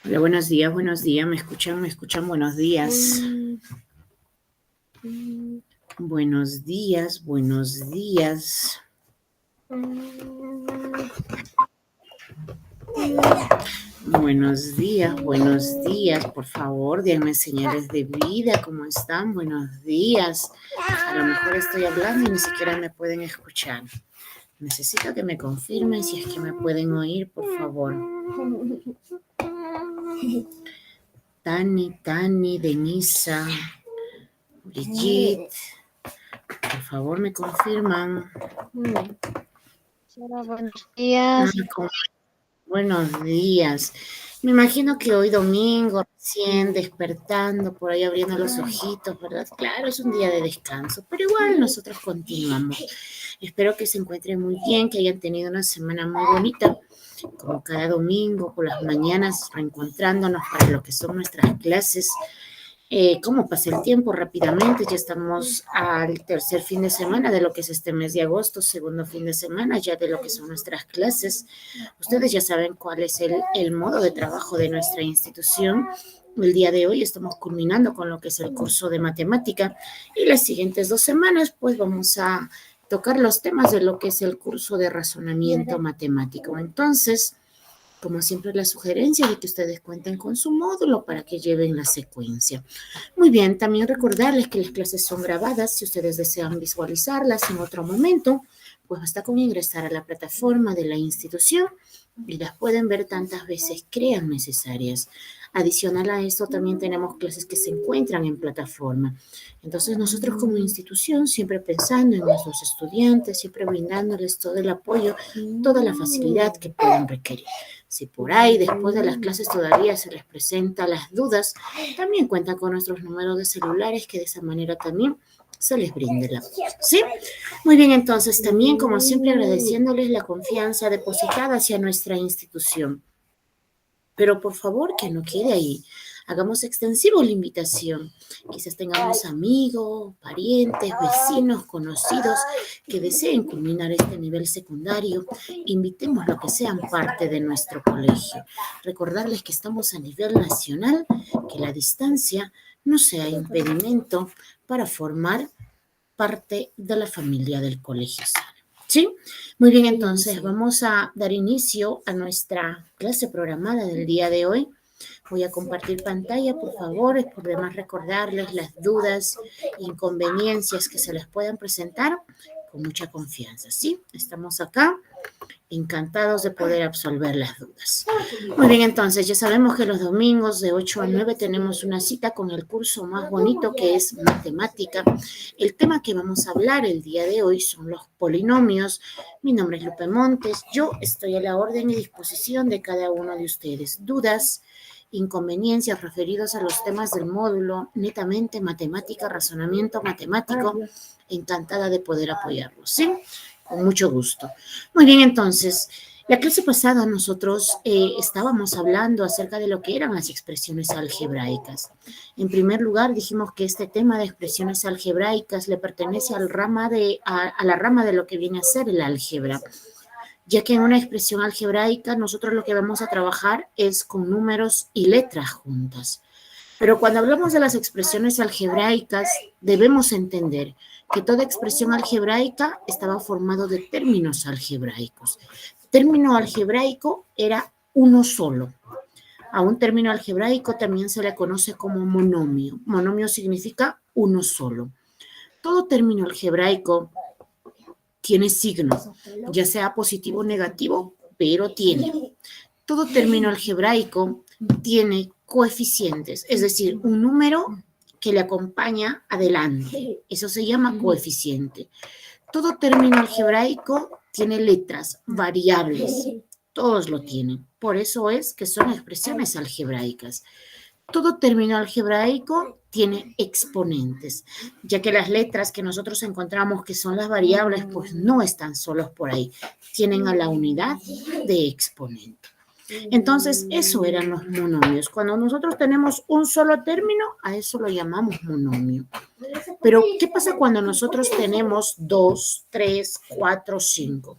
Hola, buenos días, ¿me escuchan? Buenos días. Buenos días. Buenos días, por favor, díganme señales de vida, ¿cómo están? Buenos días. A lo mejor estoy hablando y ni siquiera me pueden escuchar. Necesito que me confirmen si es que me pueden oír, por favor. Tani, Denisa, Brigitte, por favor, me confirman. Hola, buenos días. Buenos días. Me imagino que hoy domingo, recién despertando, por ahí abriendo los ojitos, ¿verdad? Claro, es un día de descanso, pero igual nosotros continuamos. Espero que se encuentren muy bien, que hayan tenido una semana muy bonita, como cada domingo, por las mañanas, reencontrándonos para lo que son nuestras clases. ¿Cómo pasa el tiempo rápidamente? Ya estamos al tercer fin de semana de lo que es este mes de agosto, segundo fin de semana ya de lo que son nuestras clases. Ustedes ya saben cuál es el modo de trabajo de nuestra institución. El día de hoy estamos culminando con lo que es el curso de matemática y las siguientes 2 semanas pues vamos a tocar los temas de lo que es el curso de razonamiento matemático. Entonces, como siempre, la sugerencia de que ustedes cuenten con su módulo para que lleven la secuencia. Muy bien, también recordarles que las clases son grabadas. Si ustedes desean visualizarlas en otro momento, pues basta con ingresar a la plataforma de la institución y las pueden ver tantas veces crean necesarias. Adicional a esto, también tenemos clases que se encuentran en plataforma. Entonces, nosotros como institución, siempre pensando en nuestros estudiantes, siempre brindándoles todo el apoyo, toda la facilidad que puedan requerir. Si por ahí después de las clases todavía se les presentan las dudas, también cuentan con nuestros números de celulares que de esa manera también se les brinde el apoyo, ¿sí? Muy bien, entonces también como siempre agradeciéndoles la confianza depositada hacia nuestra institución. Pero por favor que no quede ahí. Hagamos extensivo la invitación. Quizás tengamos amigos, parientes, vecinos, conocidos que deseen culminar este nivel secundario. Invitemos a que sean parte de nuestro colegio. Recordarles que estamos a nivel nacional, que la distancia no sea impedimento para formar parte de la familia del colegio Sara. ¿Sí? Muy bien, entonces vamos a dar inicio a nuestra clase programada del día de hoy. Voy a compartir pantalla, por favor, es por demás recordarles las dudas, inconveniencias que se les puedan presentar con mucha confianza, ¿sí? Estamos acá encantados de poder absolver las dudas. Muy bien, entonces ya sabemos que los domingos de 8 a 9 tenemos una cita con el curso más bonito que es matemática. El tema que vamos a hablar el día de hoy son los polinomios. Mi nombre es Lupe Montes. Yo estoy a la orden y disposición de cada uno de ustedes. Dudas, inconveniencias referidos a los temas del módulo, netamente matemática, razonamiento matemático. Encantada de poder apoyarlos, ¿sí? Con mucho gusto. Muy bien, entonces, la clase pasada nosotros estábamos hablando acerca de lo que eran las expresiones algebraicas. En primer lugar, dijimos que este tema de expresiones algebraicas le pertenece a la rama de lo que viene a ser el álgebra, ya que en una expresión algebraica nosotros lo que vamos a trabajar es con números y letras juntas. Pero cuando hablamos de las expresiones algebraicas, debemos entender que toda expresión algebraica estaba formado de términos algebraicos. Término algebraico era uno solo. A un término algebraico también se le conoce como monomio. Monomio significa uno solo. Todo término algebraico tiene signo, ya sea positivo o negativo, pero tiene. Todo término algebraico tiene coeficientes, es decir, un número que le acompaña adelante. Eso se llama coeficiente. Todo término algebraico tiene letras, variables. Todos lo tienen. Por eso es que son expresiones algebraicas. Todo término algebraico tiene exponentes, ya que las letras que nosotros encontramos que son las variables, pues no están solos por ahí. Tienen a la unidad de exponente. Entonces, eso eran los monomios. Cuando nosotros tenemos un solo término, a eso lo llamamos monomio. Pero, ¿qué pasa cuando nosotros tenemos 2, 3, 4, 5?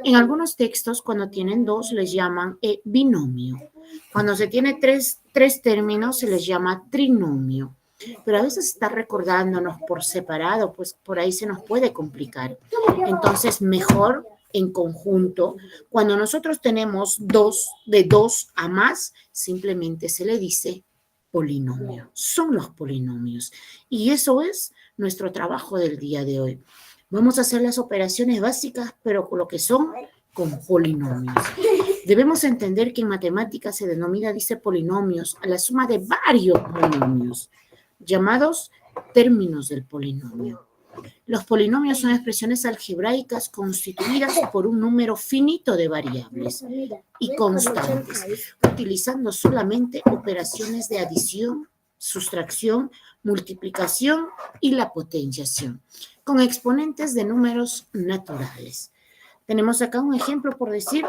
En algunos textos, cuando tienen 2, les llaman binomio. Cuando se tiene tres términos, se les llama trinomio. Pero a veces estar recordándonos por separado, pues por ahí se nos puede complicar. Entonces, mejor en conjunto. Cuando nosotros tenemos de 2 a más, simplemente se le dice polinomio. Son los polinomios. Y eso es nuestro trabajo del día de hoy. Vamos a hacer las operaciones básicas, pero con lo que son con polinomios. Debemos entender que en matemáticas se denomina, dice, polinomios a la suma de varios monomios, llamados términos del polinomio. Los polinomios son expresiones algebraicas constituidas por un número finito de variables y constantes, utilizando solamente operaciones de adición, sustracción, multiplicación y la potenciación, con exponentes de números naturales. Tenemos acá un ejemplo por decir,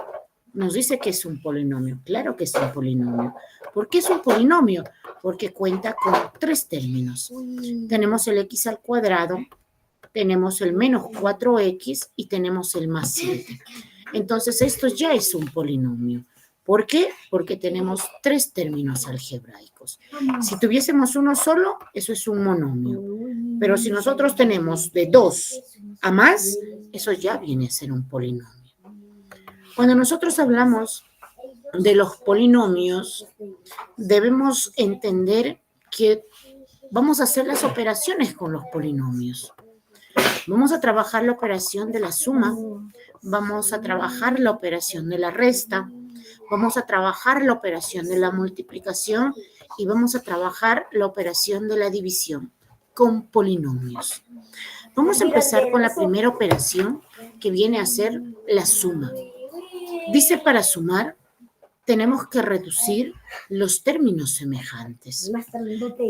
nos dice que es un polinomio. Claro que es un polinomio. ¿Por qué es un polinomio? Porque cuenta con 3 términos. Tenemos el x al cuadrado, tenemos el menos 4x y tenemos el más 7. Entonces, esto ya es un polinomio. ¿Por qué? Porque tenemos 3 términos algebraicos. Si tuviésemos uno solo, eso es un monomio. Pero si nosotros tenemos de 2 a más, eso ya viene a ser un polinomio. Cuando nosotros hablamos de los polinomios, debemos entender que vamos a hacer las operaciones con los polinomios. Vamos a trabajar la operación de la suma, vamos a trabajar la operación de la resta, vamos a trabajar la operación de la multiplicación y vamos a trabajar la operación de la división con polinomios. Vamos a empezar con la primera operación, que viene a ser la suma. Dice, para sumar, tenemos que reducir los términos semejantes.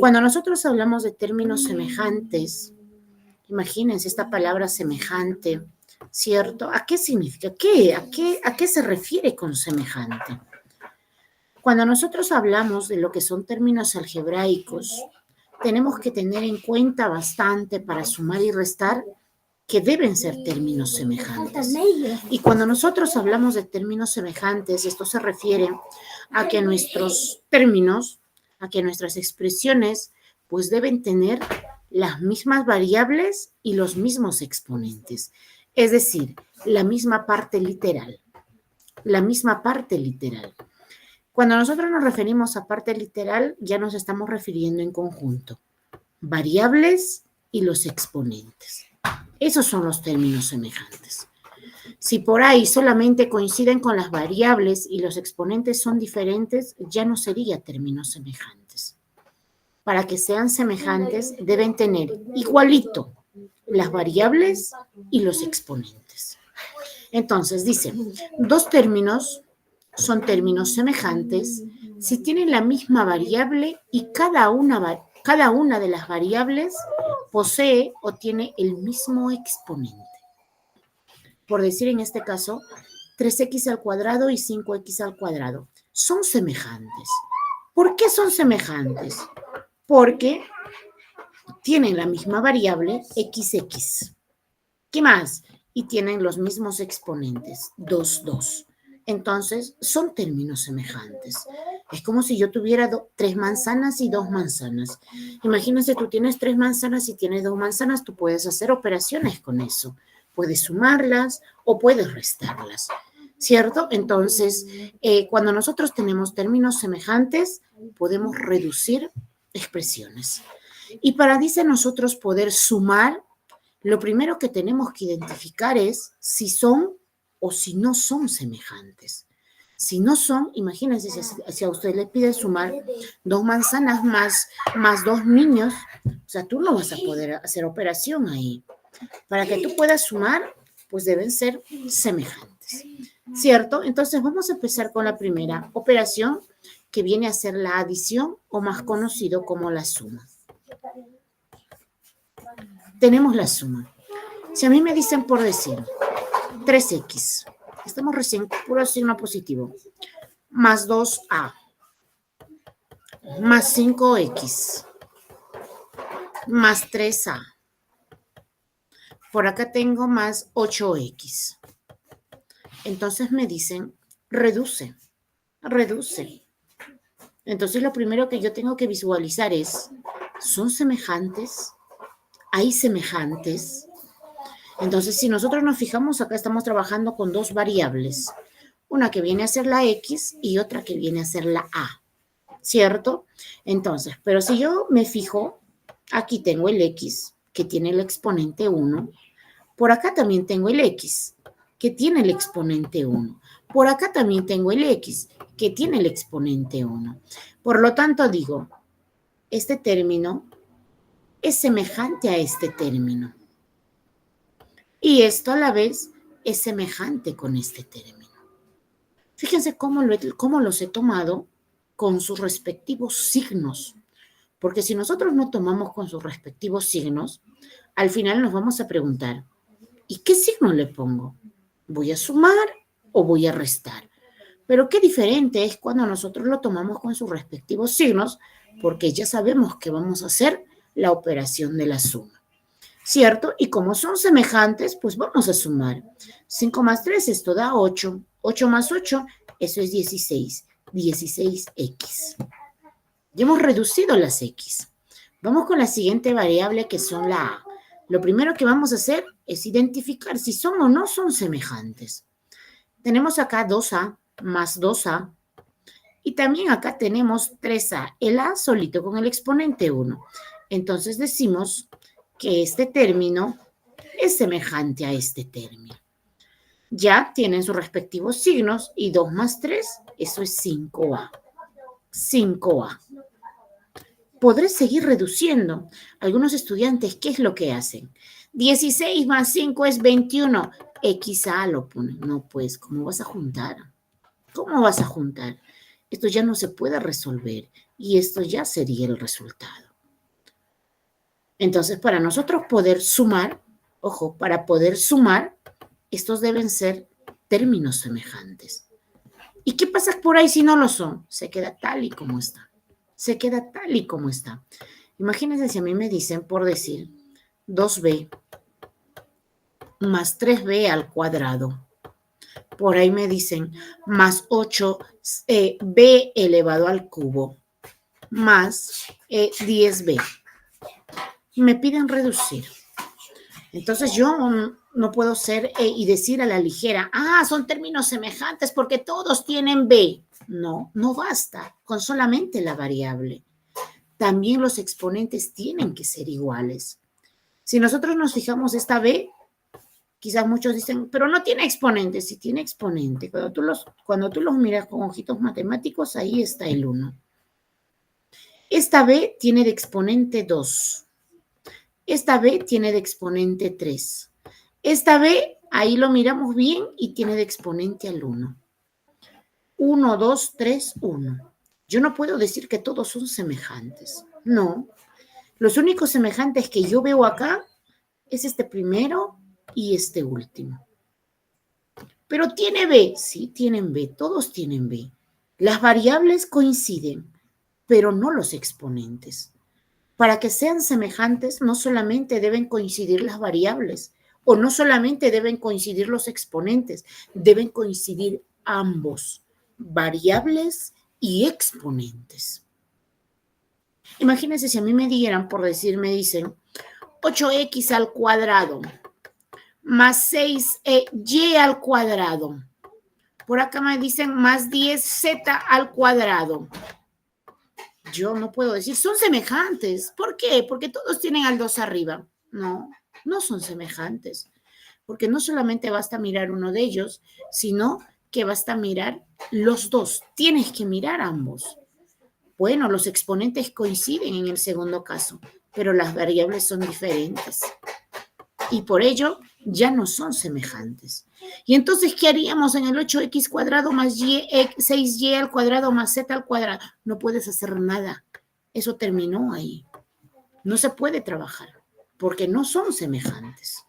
Cuando nosotros hablamos de términos semejantes, imagínense esta palabra semejante, ¿cierto? ¿A qué significa? ¿A qué se refiere con semejante? Cuando nosotros hablamos de lo que son términos algebraicos, tenemos que tener en cuenta bastante para sumar y restar que deben ser términos semejantes. Y cuando nosotros hablamos de términos semejantes, esto se refiere a que nuestros términos, a que nuestras expresiones, pues deben tener las mismas variables y los mismos exponentes. Es decir, la misma parte literal. La misma parte literal. Cuando nosotros nos referimos a parte literal, ya nos estamos refiriendo en conjunto. Variables y los exponentes. Esos son los términos semejantes. Si por ahí solamente coinciden con las variables y los exponentes son diferentes, ya no sería términos semejantes. Para que sean semejantes, deben tener igualito las variables y los exponentes. Entonces, dice, 2 términos son términos semejantes si tienen la misma variable y cada una de las variables posee o tiene el mismo exponente. Por decir en este caso, 3x al cuadrado y 5x al cuadrado son semejantes. ¿Por qué son semejantes? Porque tienen la misma variable XX. ¿Qué más? Y tienen los mismos exponentes, 2, 2. Entonces, son términos semejantes. Es como si yo tuviera 3 manzanas y 2 manzanas. Imagínense, tú tienes 3 manzanas y tienes 2 manzanas, tú puedes hacer operaciones con eso. Puedes sumarlas o puedes restarlas, ¿cierto? Entonces, cuando nosotros tenemos términos semejantes, podemos reducir expresiones. Y para, dice, nosotros poder sumar, lo primero que tenemos que identificar es si son o si no son semejantes. Si no son, imagínense, si a usted le pide sumar 2 manzanas más 2 niños, o sea, tú no vas a poder hacer operación ahí. Para que tú puedas sumar, pues deben ser semejantes, ¿cierto? Entonces vamos a empezar con la primera operación, que viene a ser la adición, o más conocido como la suma. Tenemos la suma. Si a mí me dicen, por decir, 3x, estamos recién puro signo positivo, más 2a, más 5x, más 3a. Por acá tengo más 8x. Entonces me dicen, reduce, reduce. Entonces lo primero que yo tengo que visualizar es, ¿son semejantes? ¿Hay semejantes? Entonces, si nosotros nos fijamos, acá estamos trabajando con dos variables. Una que viene a ser la x y otra que viene a ser la a, ¿cierto? Entonces, pero si yo me fijo, aquí tengo el x, que tiene el exponente 1. Por acá también tengo el x, que tiene el exponente 1. Por acá también tengo el x, que tiene el exponente 1. Por lo tanto, digo, este término es semejante a este término. Y esto a la vez es semejante con este término. Fíjense cómo los he tomado con sus respectivos signos. Porque si nosotros no tomamos con sus respectivos signos, al final nos vamos a preguntar, ¿y qué signo le pongo? ¿Voy a sumar o voy a restar? Pero qué diferente es cuando nosotros lo tomamos con sus respectivos signos, porque ya sabemos que vamos a hacer la operación de la suma. ¿Cierto? Y como son semejantes, pues vamos a sumar. 5 más 3, esto da 8. 8 más 8, eso es 16. 16x. Ya hemos reducido las x. Vamos con la siguiente variable que son la a. Lo primero que vamos a hacer es identificar si son o no son semejantes. Tenemos acá 2a más 2a. Y también acá tenemos 3a. El a solito con el exponente 1. Entonces decimos que este término es semejante a este término. Ya tienen sus respectivos signos y 2 más 3, eso es 5a. 5a. Podré seguir reduciendo. Algunos estudiantes, ¿qué es lo que hacen? 16 más 5 es 21. XA lo ponen. No, pues, ¿cómo vas a juntar? ¿Cómo vas a juntar? Esto ya no se puede resolver y esto ya sería el resultado. Entonces, para nosotros poder sumar, ojo, para poder sumar, estos deben ser términos semejantes. ¿Y qué pasa por ahí si no lo son? Se queda tal y como está. Se queda tal y como está. Imagínense si a mí me dicen, por decir, 2b más 3b al cuadrado. Por ahí me dicen, más 8b elevado al cubo, más 10b. Me piden reducir. Entonces yo no puedo ser y decir a la ligera, son términos semejantes porque todos tienen b. No, no basta con solamente la variable. También los exponentes tienen que ser iguales. Si nosotros nos fijamos esta b, quizás muchos dicen, pero no tiene exponente. Sí tiene exponente. Cuando tú los miras con ojitos matemáticos, ahí está el 1. Esta b tiene de exponente 2. Esta b tiene de exponente 3. Esta b, ahí lo miramos bien y tiene de exponente al 1. 1, 2, 3, 1. Yo no puedo decir que todos son semejantes. No. Los únicos semejantes que yo veo acá es este primero y este último. Pero tiene b. Sí, tienen b. Todos tienen b. Las variables coinciden, pero no los exponentes. Para que sean semejantes, no solamente deben coincidir las variables o no solamente deben coincidir los exponentes, deben coincidir ambos, variables y exponentes. Imagínense si a mí me dieran, por decir, me dicen 8x al cuadrado más 6y al cuadrado. Por acá me dicen más 10z al cuadrado. Yo no puedo decir, son semejantes. ¿Por qué? Porque todos tienen al 2 arriba. No, no son semejantes. Porque no solamente basta mirar uno de ellos, sino que basta mirar los dos. Tienes que mirar ambos. Bueno, los exponentes coinciden en el segundo caso, pero las variables son diferentes. Y por ello ya no son semejantes. Y entonces, ¿qué haríamos en el 8x cuadrado más 6y al cuadrado más z al cuadrado? No puedes hacer nada. Eso terminó ahí. No se puede trabajar porque no son semejantes.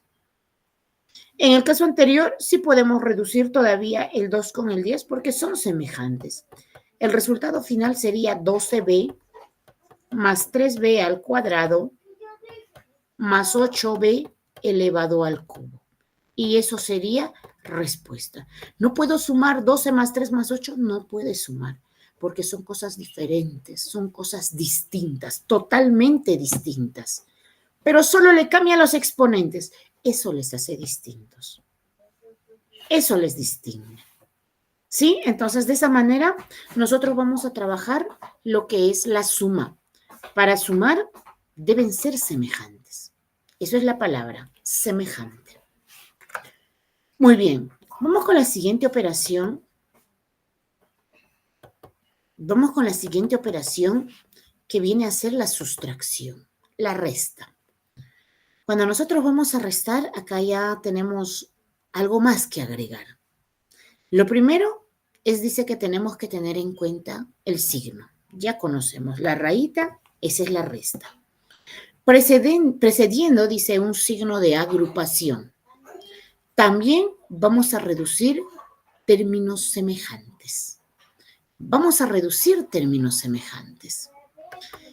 En el caso anterior, sí podemos reducir todavía el 2 con el 10 porque son semejantes. El resultado final sería 12b más 3b al cuadrado más 8b elevado al cubo. Y eso sería respuesta. No puedo sumar 12 más 3 más 8, no puedes sumar, porque son cosas diferentes, son cosas distintas, totalmente distintas. Pero solo le cambian los exponentes. Eso les hace distintos. Eso les distingue. ¿Sí? Entonces, de esa manera, nosotros vamos a trabajar lo que es la suma. Para sumar, deben ser semejantes. Eso es la palabra, semejante. Muy bien, vamos con la siguiente operación. Vamos con la siguiente operación que viene a ser la sustracción, la resta. Cuando nosotros vamos a restar, acá ya tenemos algo más que agregar. Lo primero dice que tenemos que tener en cuenta el signo. Ya conocemos la rayita, esa es la resta. Precediendo, dice, un signo de agrupación. También vamos a reducir términos semejantes. Vamos a reducir términos semejantes.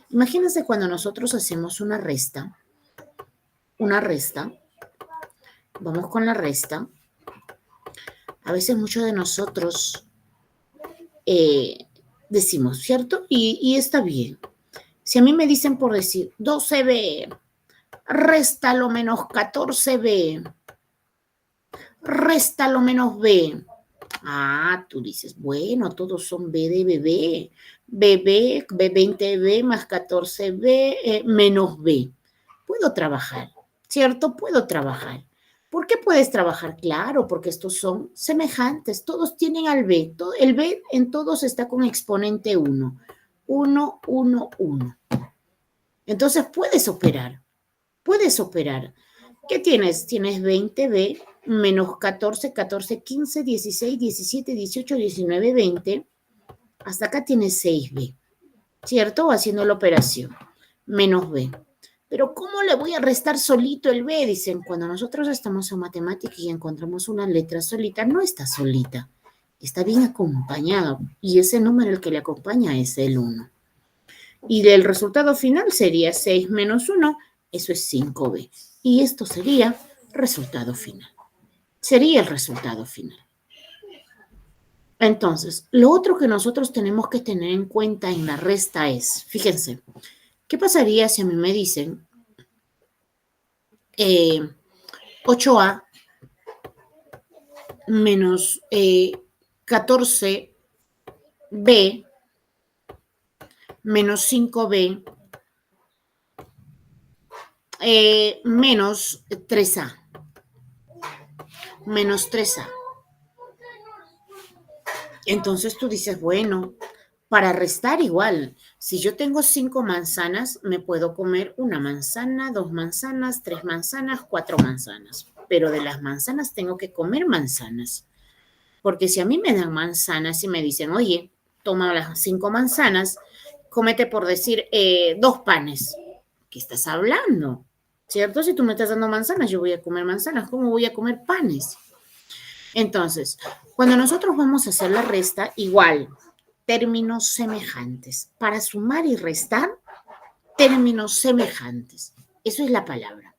Imagínense cuando nosotros hacemos una resta, vamos con la resta. A veces muchos de nosotros decimos, ¿cierto? Y está bien. Si a mí me dicen por decir 12b, réstalo menos 14b, réstalo menos b. Ah, tú dices, bueno, todos son b de bebé. Bebé, B20b más 14b menos b. Puedo trabajar, ¿cierto? Puedo trabajar. ¿Por qué puedes trabajar? Claro, porque estos son semejantes, todos tienen al b. El b en todos está con exponente 1. 1, 1, 1. Entonces puedes operar. ¿Qué tienes? Tienes 20b menos 14, 14, 15, 16, 17, 18, 19, 20. Hasta acá tienes 6b, ¿cierto? Haciendo la operación. Menos b. Pero ¿cómo le voy a restar solito el b? Dicen, cuando nosotros estamos en matemática y encontramos una letra solita, no está solita. Está bien acompañado. Y ese número el que le acompaña es el 1. Y el resultado final sería 6 menos 1, eso es 5b. Y esto sería resultado final. Sería el resultado final. Entonces, lo otro que nosotros tenemos que tener en cuenta en la resta es, fíjense, ¿qué pasaría si a mí me dicen 8a menos 14b menos 5b menos 3a? Menos 3a. Entonces tú dices, bueno, para restar igual, si yo tengo 5 manzanas, me puedo comer una manzana, 2 manzanas, 3 manzanas, 4 manzanas. Pero de las manzanas tengo que comer manzanas. Porque si a mí me dan manzanas y me dicen, oye, toma las 5 manzanas, cómete por decir 2 panes. ¿Qué estás hablando? ¿Cierto? Si tú me estás dando manzanas, yo voy a comer manzanas. ¿Cómo voy a comer panes? Entonces, cuando nosotros vamos a hacer la resta, igual, términos semejantes. Para sumar y restar, términos semejantes. Eso es la palabra.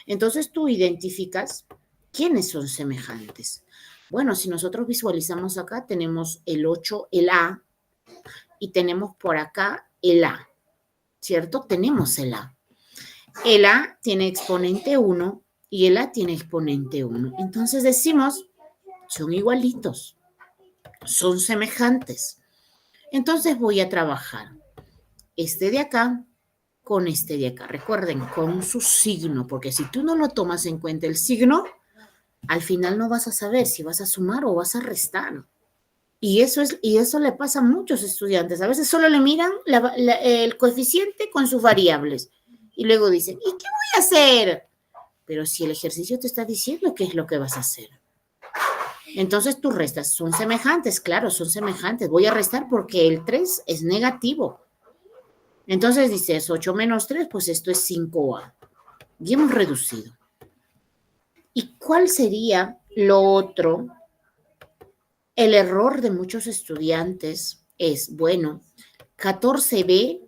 Entonces tú identificas quiénes son semejantes. Bueno, si nosotros visualizamos acá, tenemos el 8, el A, y tenemos por acá el A, ¿cierto? Tenemos el A. El A tiene exponente 1 y el A tiene exponente 1. Entonces decimos, son igualitos, son semejantes. Entonces voy a trabajar este de acá con este de acá. Recuerden, con su signo, porque si tú no lo tomas en cuenta el signo, al final no vas a saber si vas a sumar o vas a restar. Y eso le pasa a muchos estudiantes. A veces solo le miran el coeficiente con sus variables y luego dicen, ¿y qué voy a hacer? Pero si el ejercicio te está diciendo qué es lo que vas a hacer. Entonces tú restas. Son semejantes, claro, son semejantes. Voy a restar porque el 3 es negativo. Entonces dices 8 menos 3, pues esto es 5a. Y hemos reducido. ¿Y cuál sería lo otro? El error de muchos estudiantes es, bueno, 14b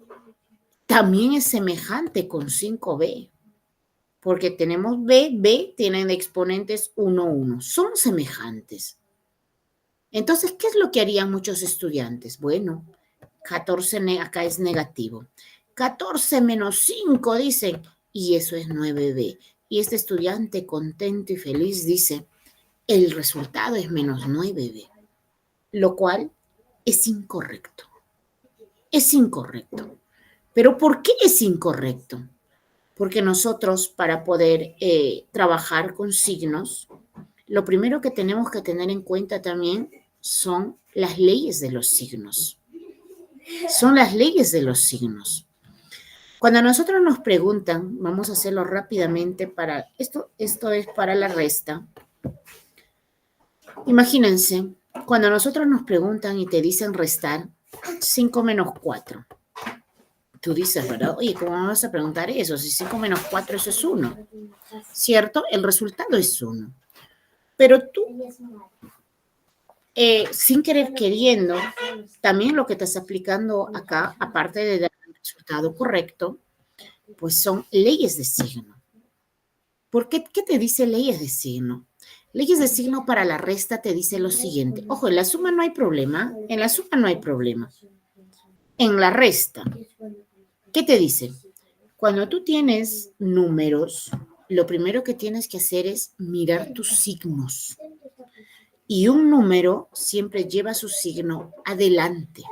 también es semejante con 5b, porque tenemos b tienen exponentes 1, 1, son semejantes. Entonces, ¿qué es lo que harían muchos estudiantes? Bueno, 14 acá es negativo. 14 menos 5 dicen, y eso es 9b. Y este estudiante contento y feliz dice, el resultado es menos 9b, lo cual es incorrecto. Es incorrecto. ¿Pero por qué es incorrecto? Porque nosotros, para poder trabajar con signos, lo primero que tenemos que tener en cuenta también son las leyes de los signos. Son las leyes de los signos. Cuando a nosotros nos preguntan, vamos a hacerlo rápidamente para esto es para la resta. Imagínense, cuando a nosotros nos preguntan y te dicen restar 5 menos 4. Tú dices, ¿verdad? Oye, ¿cómo me vas a preguntar eso? Si 5 menos 4, eso es 1. ¿Cierto? El resultado es 1. Pero tú, sin querer queriendo, también lo que estás aplicando acá, aparte de dar el resultado correcto, pues son leyes de signo. ¿Por qué? ¿Qué te dice leyes de signo? Leyes de signo para la resta te dice lo siguiente. Ojo, en la suma no hay problema. En la suma no hay problema. En la resta, ¿qué te dice? Cuando tú tienes números, lo primero que tienes que hacer es mirar tus signos. Y un número siempre lleva su signo adelante.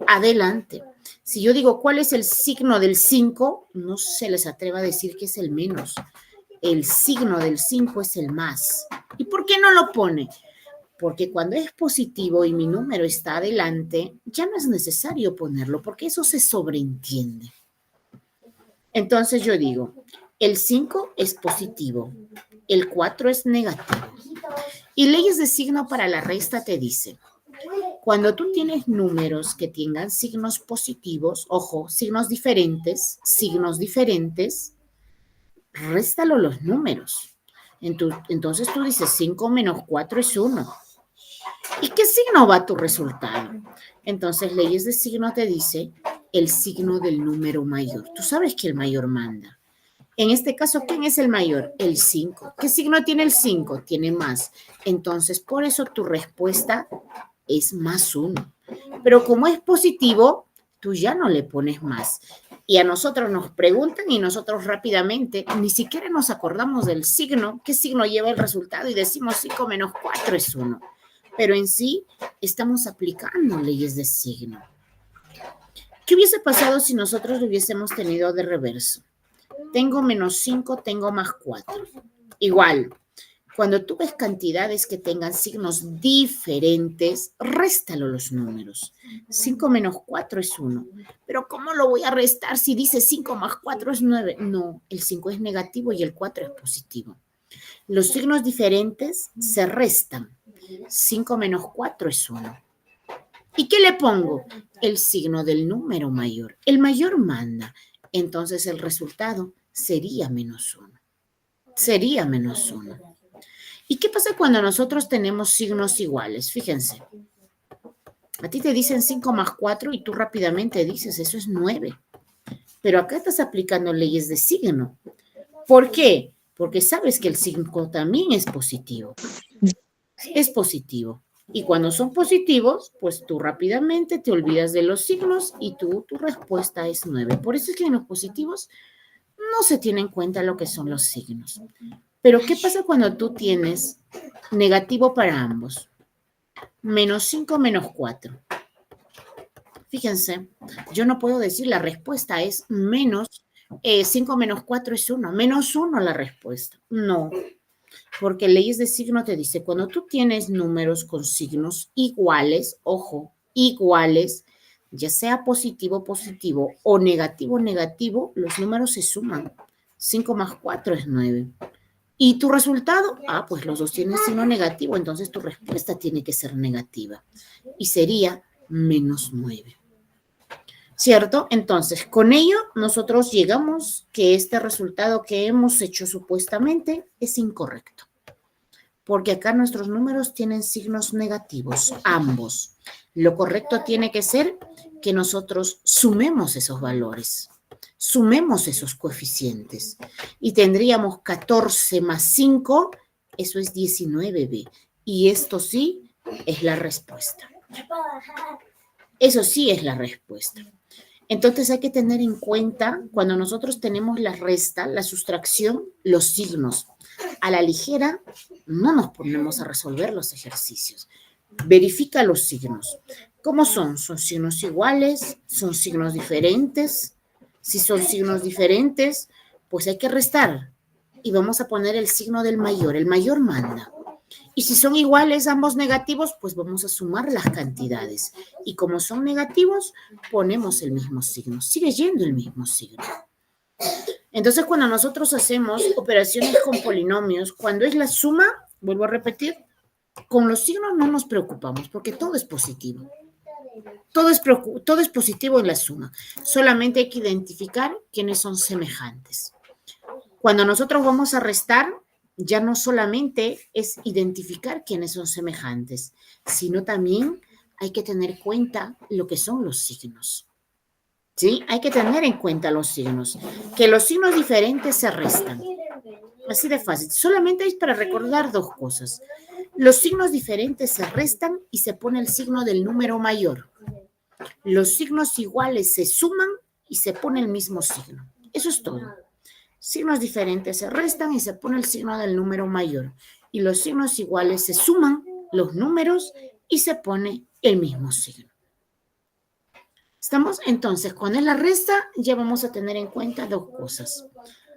Adelante. Si yo digo, ¿cuál es el signo del 5? No se les atreva a decir que es el menos. El signo del 5 es el más. ¿Y por qué no lo pone? Porque cuando es positivo y mi número está adelante, ya no es necesario ponerlo, porque eso se sobreentiende. Entonces yo digo, el 5 es positivo, el 4 es negativo. Y leyes de signo para la resta te dicen, cuando tú tienes números que tengan signos positivos, ojo, signos diferentes, réstalo los números. Entonces tú dices 5 menos 4 es 1. ¿Y qué signo va tu resultado? Entonces, leyes de signo te dice el signo del número mayor. Tú sabes que el mayor manda. En este caso, ¿quién es el mayor? El 5. ¿Qué signo tiene el 5? Tiene más. Entonces, por eso tu respuesta es más 1. Pero como es positivo, tú ya no le pones más. Y a nosotros nos preguntan y nosotros rápidamente ni siquiera nos acordamos del signo, qué signo lleva el resultado y decimos 5 menos 4 es 1. Pero en sí estamos aplicando leyes de signo. ¿Qué hubiese pasado si nosotros lo hubiésemos tenido de reverso? Tengo menos 5, tengo más 4. Igual, cuando tú ves cantidades que tengan signos diferentes, réstalo los números. 5 menos 4 es 1. Pero ¿cómo lo voy a restar si dice 5 más 4 es 9? No, el 5 es negativo y el 4 es positivo. Los signos diferentes se restan. 5 menos 4 es 1. ¿Y qué le pongo? El signo del número mayor. El mayor manda. Entonces el resultado sería menos 1. Sería menos 1. ¿Y qué pasa cuando nosotros tenemos signos iguales? Fíjense. A ti te dicen 5 más 4 y tú rápidamente dices, eso es 9. Pero acá estás aplicando leyes de signo. ¿Por qué? Porque sabes que el 5 también es positivo. Es positivo. Y cuando son positivos, pues tú rápidamente te olvidas de los signos y tu respuesta es 9. Por eso es que en los positivos no se tiene en cuenta lo que son los signos. Pero ¿qué pasa cuando tú tienes negativo para ambos? Menos 5 menos 4. Fíjense, yo no puedo decir la respuesta es menos 5 menos 4 es 1. Menos 1 la respuesta. No. Porque leyes de signo te dice, cuando tú tienes números con signos iguales, ojo, iguales, ya sea positivo, positivo o negativo, negativo, los números se suman. 5 más 4 es 9. ¿Y tu resultado? Pues los dos tienen signo negativo, entonces tu respuesta tiene que ser negativa. Y sería menos 9. ¿Cierto? Entonces, con ello nosotros llegamos que este resultado que hemos hecho supuestamente es incorrecto. porque acá nuestros números tienen signos negativos, ambos. Lo correcto tiene que ser que nosotros sumemos esos valores, sumemos esos coeficientes y tendríamos 14 más 5, eso es 19b. Y esto sí es la respuesta. Eso sí es la respuesta. Entonces hay que tener en cuenta cuando nosotros tenemos la resta, la sustracción, los signos. A la ligera no nos ponemos a resolver los ejercicios. Verifica los signos. ¿Cómo son? ¿Son signos iguales? ¿Son signos diferentes? Si son signos diferentes, pues hay que restar. Y vamos a poner el signo del mayor. El mayor manda. Y si son iguales, ambos negativos, pues vamos a sumar las cantidades. Y como son negativos, ponemos el mismo signo. Sigue yendo el mismo signo. Entonces, cuando nosotros hacemos operaciones con polinomios, cuando es la suma, vuelvo a repetir, con los signos no nos preocupamos porque todo es positivo. Todo es positivo en la suma. Solamente hay que identificar quiénes son semejantes. Cuando nosotros vamos a restar, ya no solamente es identificar quiénes son semejantes, sino también hay que tener en cuenta lo que son los signos. ¿Sí? Hay que tener en cuenta los signos. Que los signos diferentes se restan. Así de fácil. Solamente es para recordar dos cosas. Los signos diferentes se restan y se pone el signo del número mayor. Los signos iguales se suman y se pone el mismo signo. Eso es todo. Signos diferentes se restan y se pone el signo del número mayor. Y los signos iguales se suman, los números, y se pone el mismo signo. ¿Estamos? Entonces, cuando es la resta, ya vamos a tener en cuenta dos cosas.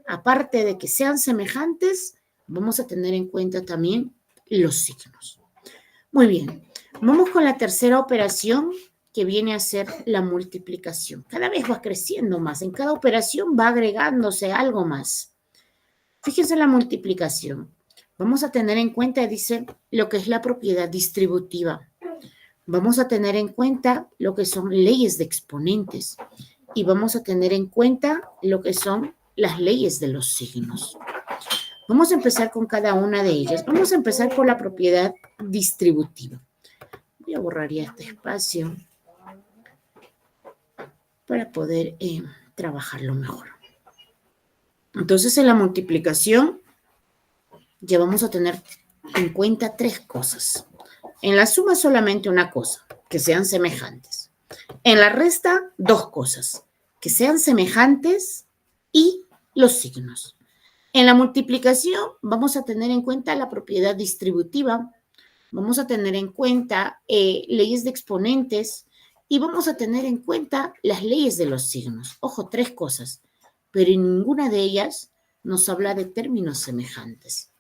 Aparte de que sean semejantes, vamos a tener en cuenta también los signos. Muy bien. Vamos con la tercera operación, que viene a ser la multiplicación. Cada vez va creciendo más. En cada operación va agregándose algo más. Fíjense en la multiplicación. Vamos a tener en cuenta, dice, lo que es la propiedad distributiva. Vamos a tener en cuenta lo que son leyes de exponentes. Y vamos a tener en cuenta lo que son las leyes de los signos. Vamos a empezar con cada una de ellas. Vamos a empezar por la propiedad distributiva. Voy a borrar ya este espacio para poder trabajarlo mejor. Entonces, en la multiplicación ya vamos a tener en cuenta tres cosas. En la suma solamente una cosa, que sean semejantes. En la resta, dos cosas, que sean semejantes y los signos. En la multiplicación vamos a tener en cuenta la propiedad distributiva, vamos a tener en cuenta leyes de exponentes y vamos a tener en cuenta las leyes de los signos. Ojo, tres cosas, pero en ninguna de ellas nos habla de términos semejantes.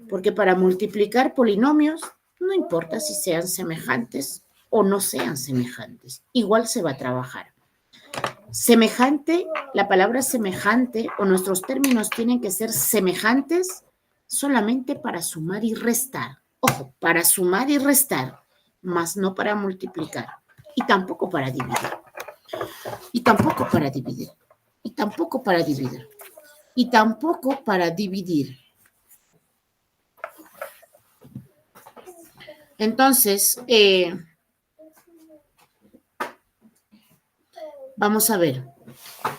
Porque para multiplicar polinomios, no importa si sean semejantes o no sean semejantes, igual se va a trabajar. Semejante, la palabra semejante o nuestros términos tienen que ser semejantes solamente para sumar y restar. Ojo, para sumar y restar, más no para multiplicar. Y tampoco para dividir. Y tampoco para dividir. Y tampoco para dividir. Y tampoco para dividir. Entonces, vamos a ver,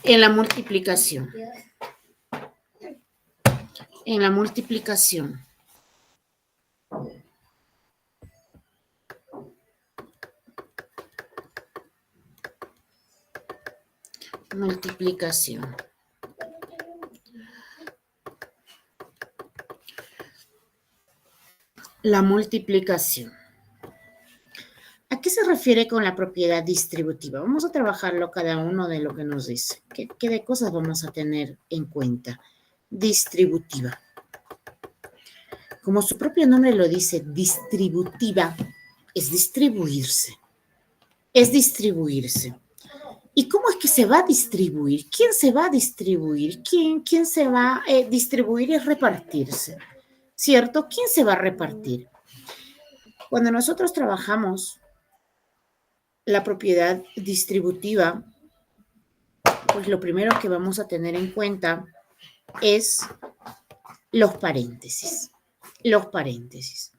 en la multiplicación. En la multiplicación. Multiplicación. La multiplicación. ¿A qué se refiere con la propiedad distributiva? Vamos a trabajarlo cada uno de lo que nos dice. ¿Qué de cosas vamos a tener en cuenta? Distributiva. Como su propio nombre lo dice, distributiva es distribuirse. Es distribuirse. ¿Y cómo es que se va a distribuir? ¿Quién se va a distribuir? ¿Quién se va a distribuir y repartirse? ¿Cierto? ¿Quién se va a repartir? Cuando nosotros trabajamos la propiedad distributiva, pues lo primero que vamos a tener en cuenta es los paréntesis. los paréntesis.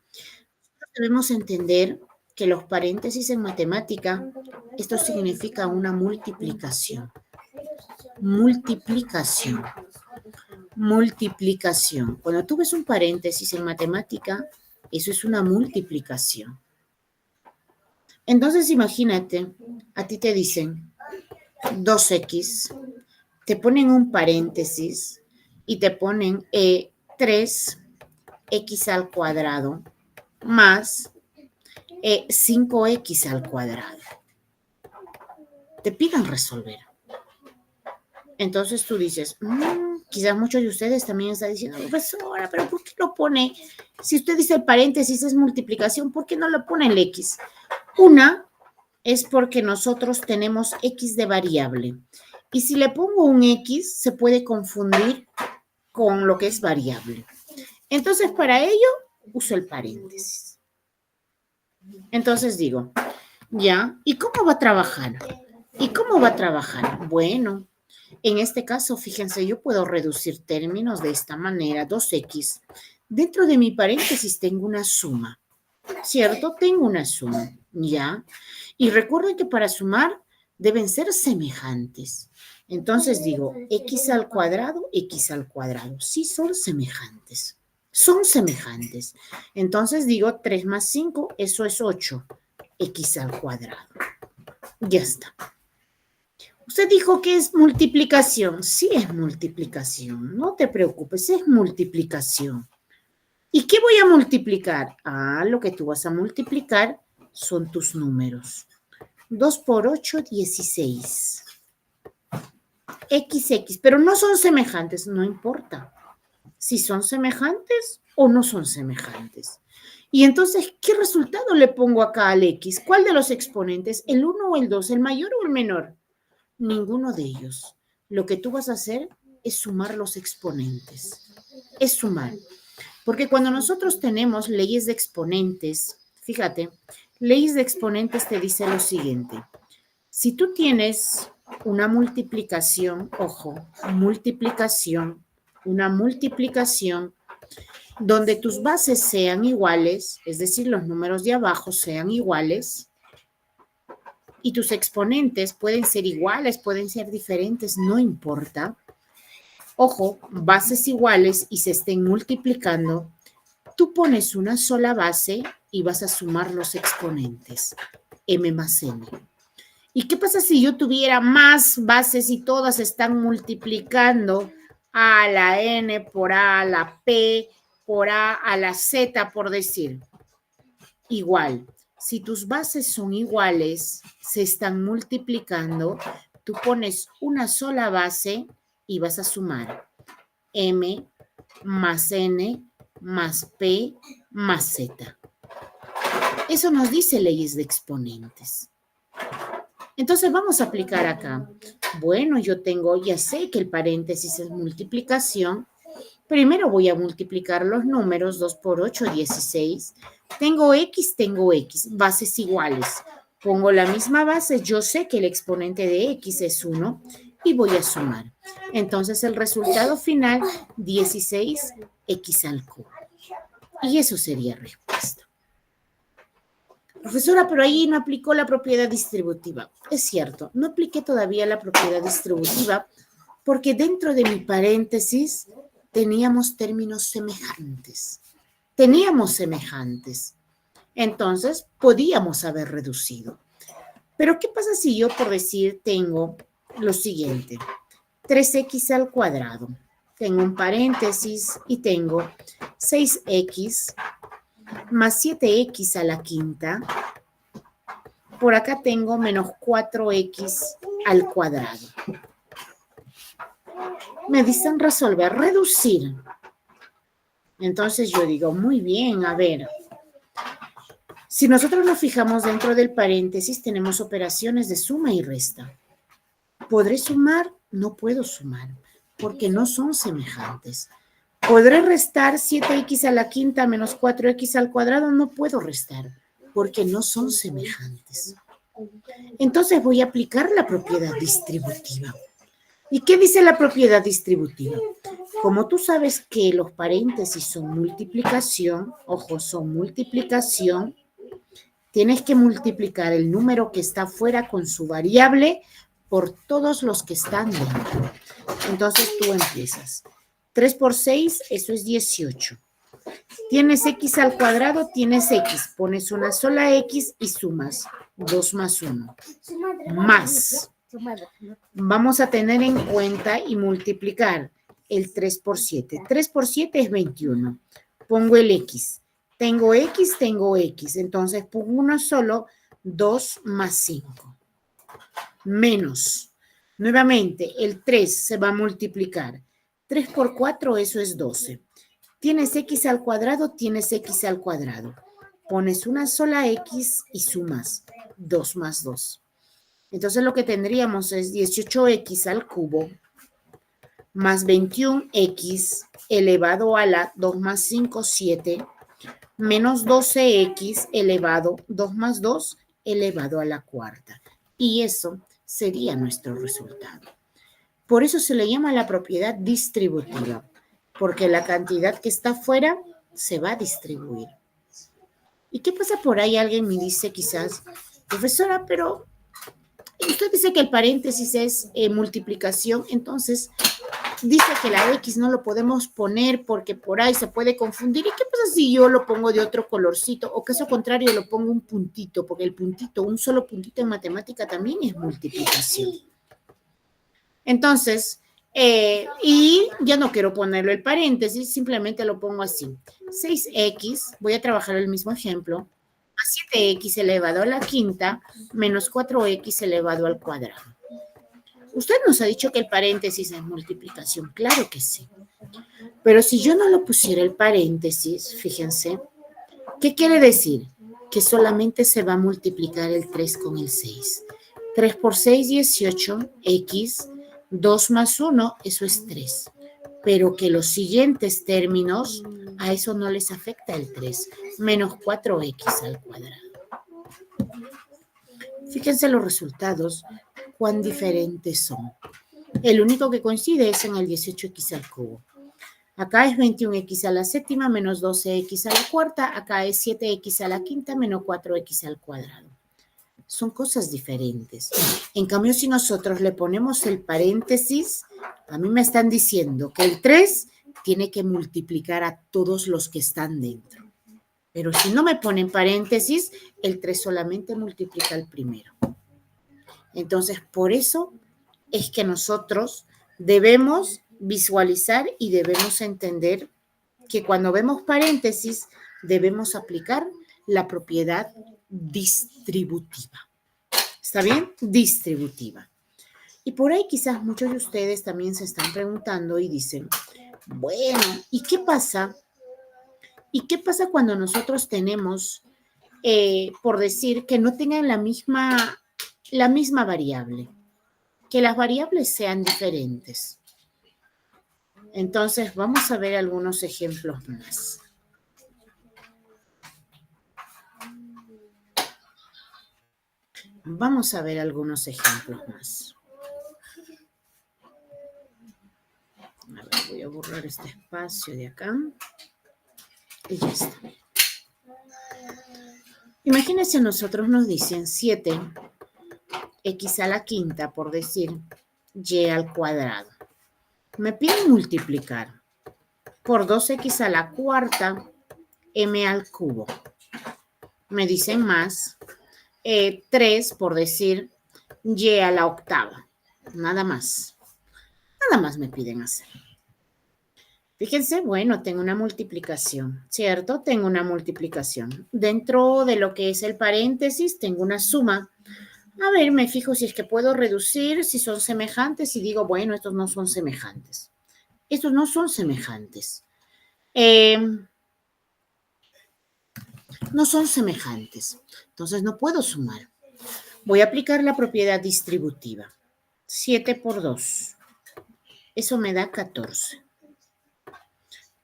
Debemos entender que los paréntesis en matemática, esto significa una multiplicación. Multiplicación. Multiplicación. Cuando tú ves un paréntesis en matemática, eso es una multiplicación. Entonces, imagínate, a ti te dicen 2x, te ponen un paréntesis y te ponen 3x al cuadrado más 5x al cuadrado. Te piden resolver. Entonces tú dices, quizás muchos de ustedes también están diciendo, profesora, pero ¿por qué lo pone? Si usted dice el paréntesis es multiplicación, ¿por qué no lo pone el x? Una es porque nosotros tenemos x de variable. Y si le pongo un x, se puede confundir con lo que es variable. Entonces, para ello, uso el paréntesis. Entonces digo, ya, ¿y cómo va a trabajar? ¿Y cómo va a trabajar? Bueno, en este caso, fíjense, yo puedo reducir términos de esta manera, 2x. Dentro de mi paréntesis tengo una suma, ¿cierto? Tengo una suma, ¿ya? Y recuerden que para sumar deben ser semejantes. Entonces digo, x al cuadrado, x al cuadrado. Sí son semejantes. Son semejantes. Entonces digo 3 más 5, eso es 8. X al cuadrado. Ya está. Usted dijo que es multiplicación. Sí es multiplicación. No te preocupes, es multiplicación. ¿Y qué voy a multiplicar? Lo que tú vas a multiplicar son tus números. 2 por 8, 16. XX, pero no son semejantes, no importa si son semejantes o no son semejantes. Y entonces, ¿qué resultado le pongo acá al X? ¿Cuál de los exponentes? ¿El 1 o el 2? ¿El mayor o el menor? Ninguno de ellos. Lo que tú vas a hacer es sumar los exponentes. Es sumar. Porque cuando nosotros tenemos leyes de exponentes, fíjate, leyes de exponentes te dice lo siguiente. Si tú tienes una multiplicación, ojo, una multiplicación donde tus bases sean iguales, es decir, los números de abajo sean iguales, y tus exponentes pueden ser iguales, pueden ser diferentes, no importa. Ojo, bases iguales y se estén multiplicando, tú pones una sola base y vas a sumar los exponentes, m más n. ¿Y qué pasa si yo tuviera más bases y todas están multiplicando a la n por a la p por a la z, por decir? Igual, si tus bases son iguales, se están multiplicando, tú pones una sola base y vas a sumar m más n más p más z. Eso nos dice leyes de exponentes. Entonces vamos a aplicar acá. Bueno, ya sé que el paréntesis es multiplicación. Primero voy a multiplicar los números, 2 por 8, 16. Tengo x, bases iguales. Pongo la misma base, yo sé que el exponente de x es 1 y voy a sumar. Entonces el resultado final, 16x al cubo. Y eso sería respuesta. Profesora, pero ahí no aplicó la propiedad distributiva. Es cierto, no apliqué todavía la propiedad distributiva porque dentro de mi paréntesis teníamos términos semejantes. Entonces, podíamos haber reducido. Pero, ¿qué pasa si yo, por decir, tengo lo siguiente? 3x al cuadrado. Tengo un paréntesis y tengo 6x más 7x a la quinta. Por acá tengo menos 4x al cuadrado. Me dicen resolver, reducir. Entonces yo digo, muy bien, a ver. Si nosotros nos fijamos dentro del paréntesis, tenemos operaciones de suma y resta. ¿Podré sumar? No puedo sumar, porque no son semejantes. ¿Podré restar 7x a la quinta menos 4x al cuadrado? No puedo restar, porque no son semejantes. Entonces voy a aplicar la propiedad distributiva. ¿Y qué dice la propiedad distributiva? Como tú sabes que los paréntesis son multiplicación, ojo, son multiplicación, tienes que multiplicar el número que está fuera con su variable por todos los que están dentro. Entonces tú empiezas. 3 por 6, eso es 18. Tienes x al cuadrado, tienes x. Pones una sola x y sumas. 2 más 1. Más. Vamos a tener en cuenta y multiplicar el 3 por 7. 3 por 7 es 21. Pongo el x. Tengo x, tengo x. Entonces pongo uno solo, 2 más 5. Menos. Nuevamente, el 3 se va a multiplicar. 3 por 4, eso es 12. Tienes x al cuadrado, tienes x al cuadrado. Pones una sola x y sumas. 2 más 2. Entonces lo que tendríamos es 18x al cubo más 21x elevado a la 2 más 5, 7, menos 12x elevado 2 más 2 elevado a la cuarta. Y eso sería nuestro resultado. Por eso se le llama la propiedad distributiva, porque la cantidad que está afuera se va a distribuir. ¿Y qué pasa por ahí? Alguien me dice quizás, profesora, pero usted dice que el paréntesis es multiplicación, entonces dice que la X no lo podemos poner porque por ahí se puede confundir. ¿Y qué pasa si yo lo pongo de otro colorcito? O caso contrario, lo pongo un puntito, porque el puntito, un solo puntito en matemática también es multiplicación. Entonces, y ya no quiero ponerlo el paréntesis, simplemente lo pongo así. 6x, voy a trabajar el mismo ejemplo, más 7x elevado a la quinta, menos 4x elevado al cuadrado. Usted nos ha dicho que el paréntesis es multiplicación, claro que sí. Pero si yo no lo pusiera el paréntesis, fíjense, ¿qué quiere decir? Que solamente se va a multiplicar el 3 con el 6. 3 por 6, 18, x, 2 más 1, eso es 3. Pero que los siguientes términos, a eso no les afecta el 3, menos 4x al cuadrado. Fíjense los resultados, cuán diferentes son. El único que coincide es en el 18x al cubo. Acá es 21x a la séptima menos 12x a la cuarta. Acá es 7x a la quinta menos 4x al cuadrado. Son cosas diferentes. En cambio, si nosotros le ponemos el paréntesis, a mí me están diciendo que el 3 tiene que multiplicar a todos los que están dentro. Pero si no me ponen paréntesis, el 3 solamente multiplica el primero. Entonces, por eso es que nosotros debemos visualizar y debemos entender que cuando vemos paréntesis debemos aplicar la propiedad distributiva. ¿Está bien? Distributiva. Y por ahí quizás muchos de ustedes también se están preguntando y dicen, bueno, ¿y qué pasa? ¿Y qué pasa cuando nosotros tenemos, por decir, que no tengan la misma variable? Que las variables sean diferentes. Entonces, vamos a ver algunos ejemplos más. Vamos a ver algunos ejemplos más. A ver, voy a borrar este espacio de acá. Y ya está. Imagínense, nosotros nos dicen 7x a la quinta, por decir, y al cuadrado. Me piden multiplicar por 2x a la cuarta, m al cubo. Me dicen más 3, por decir, y a la octava. Nada más. Nada más me piden hacer. Fíjense, bueno, tengo una multiplicación, ¿cierto? Tengo una multiplicación. Dentro de lo que es el paréntesis, tengo una suma. A ver, me fijo si es que puedo reducir, si son semejantes, y digo, bueno, estos no son semejantes. Estos no son semejantes. No son semejantes. Entonces, no puedo sumar. Voy a aplicar la propiedad distributiva. 7 por 2. Eso me da 14.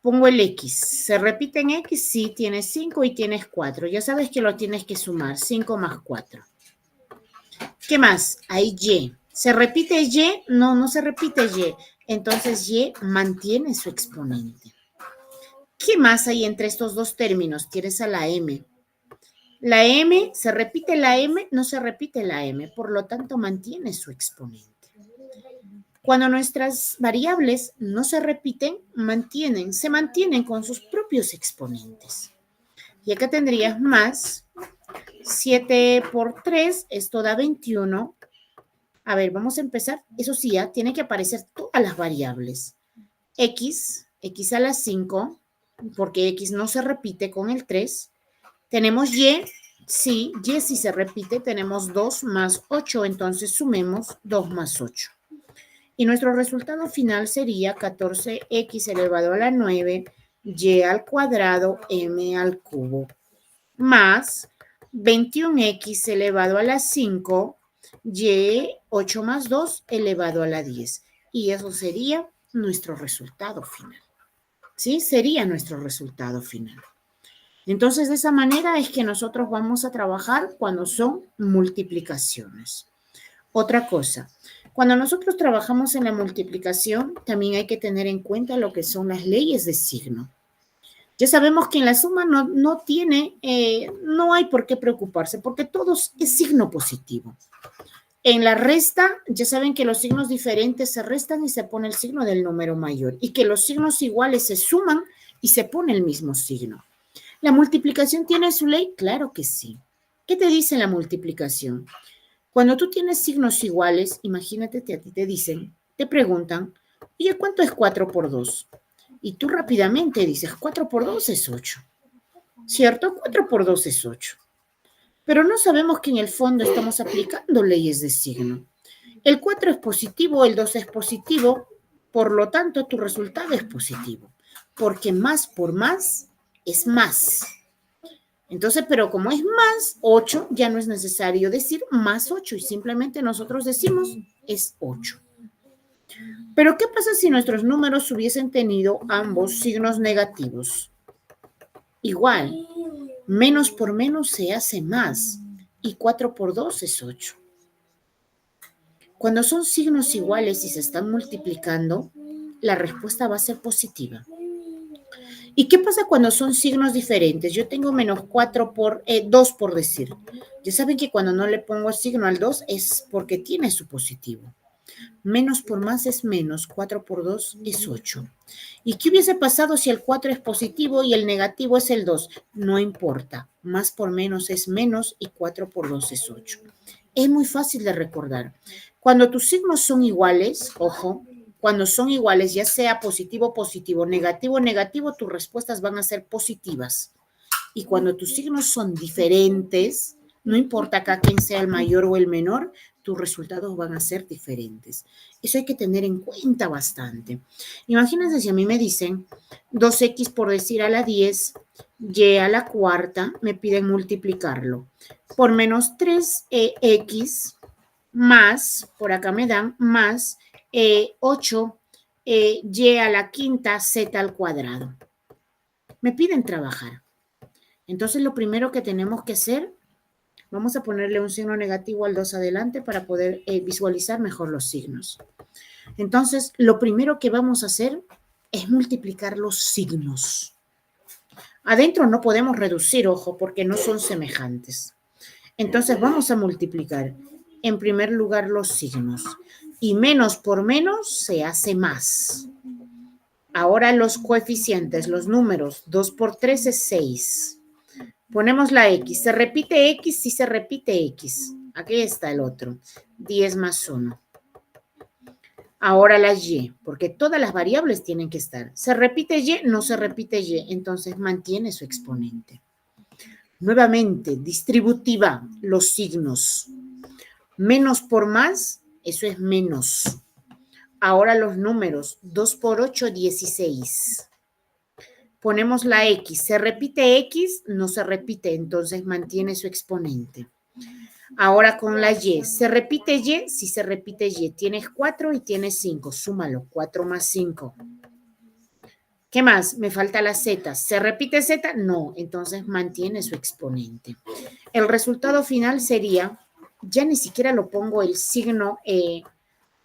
Pongo el X. ¿Se repite en X? Sí, tienes 5 y tienes 4. Ya sabes que lo tienes que sumar. 5 más 4. ¿Qué más? Hay Y. ¿Se repite y? No, no se repite y. Entonces y mantiene su exponente. ¿Qué más hay entre estos dos términos? Tienes a la m. La m, ¿se repite la m? No se repite la m, por lo tanto mantiene su exponente. Cuando nuestras variables no se repiten, se mantienen con sus propios exponentes. Y acá tendrías más 7 por 3, esto da 21. A ver, vamos a empezar. Eso sí, ya tiene que aparecer todas las variables. X a la 5, porque X no se repite con el 3. Tenemos Y sí se repite. Tenemos 2 más 8, entonces sumemos 2 más 8. Y nuestro resultado final sería 14x elevado a la 9, y al cuadrado, m al cubo, más 21x elevado a la 5, y 8 más 2 elevado a la 10. Y eso sería nuestro resultado final. ¿Sí? Sería nuestro resultado final. Entonces, de esa manera es que nosotros vamos a trabajar cuando son multiplicaciones. Otra cosa, cuando nosotros trabajamos en la multiplicación, también hay que tener en cuenta lo que son las leyes de signo. Ya sabemos que en la suma no hay por qué preocuparse, porque todo es signo positivo. En la resta, ya saben que los signos diferentes se restan y se pone el signo del número mayor, y que los signos iguales se suman y se pone el mismo signo. ¿La multiplicación tiene su ley? Claro que sí. ¿Qué te dice la multiplicación? Cuando tú tienes signos iguales, imagínate que a ti te preguntan, oye, ¿cuánto es 4 por 2? Y tú rápidamente dices, 4 por 2 es 8. ¿Cierto? 4 por 2 es 8. Pero no sabemos que en el fondo estamos aplicando leyes de signo. El 4 es positivo, el 2 es positivo, por lo tanto tu resultado es positivo, porque más por más es más. Entonces, pero como es más 8, ya no es necesario decir más 8 y simplemente nosotros decimos es 8. Pero ¿qué pasa si nuestros números hubiesen tenido ambos signos negativos? Igual, menos por menos se hace más y 4 por 2 es 8. Cuando son signos iguales y se están multiplicando, la respuesta va a ser positiva. ¿Y qué pasa cuando son signos diferentes? Yo tengo menos 4 por 2 por decir. Ya saben que cuando no le pongo signo al 2 es porque tiene su positivo. Menos por más es menos, 4 por 2 es 8. ¿Y qué hubiese pasado si el 4 es positivo y el negativo es el 2? No importa, más por menos es menos y 4 por 2 es 8. Es muy fácil de recordar. Cuando tus signos son iguales, ojo, cuando son iguales, ya sea positivo, positivo, negativo, negativo, tus respuestas van a ser positivas. Y cuando tus signos son diferentes, no importa acá quién sea el mayor o el menor, tus resultados van a ser diferentes. Eso hay que tener en cuenta bastante. Imagínense si a mí me dicen 2x por decir a la 10, y a la cuarta, me piden multiplicarlo por menos 3x más, por acá me dan, más 8 y a la quinta z al cuadrado. Me piden trabajar. Entonces, lo primero que tenemos que hacer, vamos a ponerle un signo negativo al 2 adelante para poder visualizar mejor los signos. Entonces, lo primero que vamos a hacer es multiplicar los signos. Adentro no podemos reducir, ojo, porque no son semejantes. Entonces, vamos a multiplicar en primer lugar los signos. Y menos por menos se hace más. Ahora los coeficientes, los números. 2 por 3 es 6. Ponemos la X. ¿Se repite X? Sí se repite X. Aquí está el otro. 10 más 1. Ahora la Y, porque todas las variables tienen que estar. ¿Se repite Y? No se repite Y. Entonces mantiene su exponente. Nuevamente, distributiva, los signos. Menos por más, eso es menos. Ahora los números. 2 por 8, 16. Ponemos la X. ¿Se repite X? No se repite, entonces mantiene su exponente. Ahora con la Y. ¿Se repite Y? Sí se repite Y. Tienes 4 y tienes 5. Súmalo. 4 más 5. ¿Qué más? Me falta la Z. ¿Se repite Z? No. Entonces mantiene su exponente. El resultado final sería ya ni siquiera lo pongo el signo